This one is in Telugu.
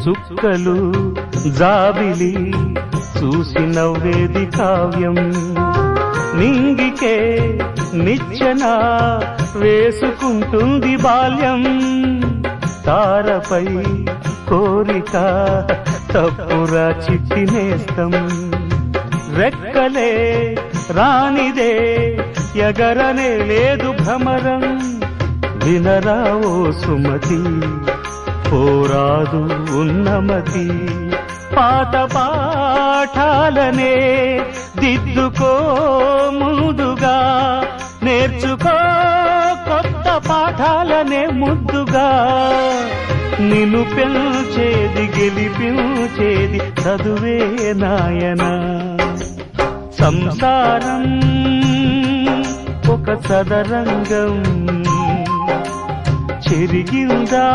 చుక్కలు జాబిలి చూసి నవ్వేది కావ్యం నింగికే నిచ్చెన వేసుకుంటుంది బాల్యం తారపై కోరిక తప్పురా చిట్టి నేస్తం రెక్కలే రానిదే ఎగరనే లేదు భ్రమరం వినరా ఓ సుమతి పోరాదు ఉన్నమతి పాత పాఠాలనే దిద్దుకో ముందుగా నేర్చుకో కొత్త పాఠాలనే ముద్దుగా నిన్ను పెంచేది గెలిపించేది చదువే నాయనా సంసారం ఒక చదరంగం చెరిగిందా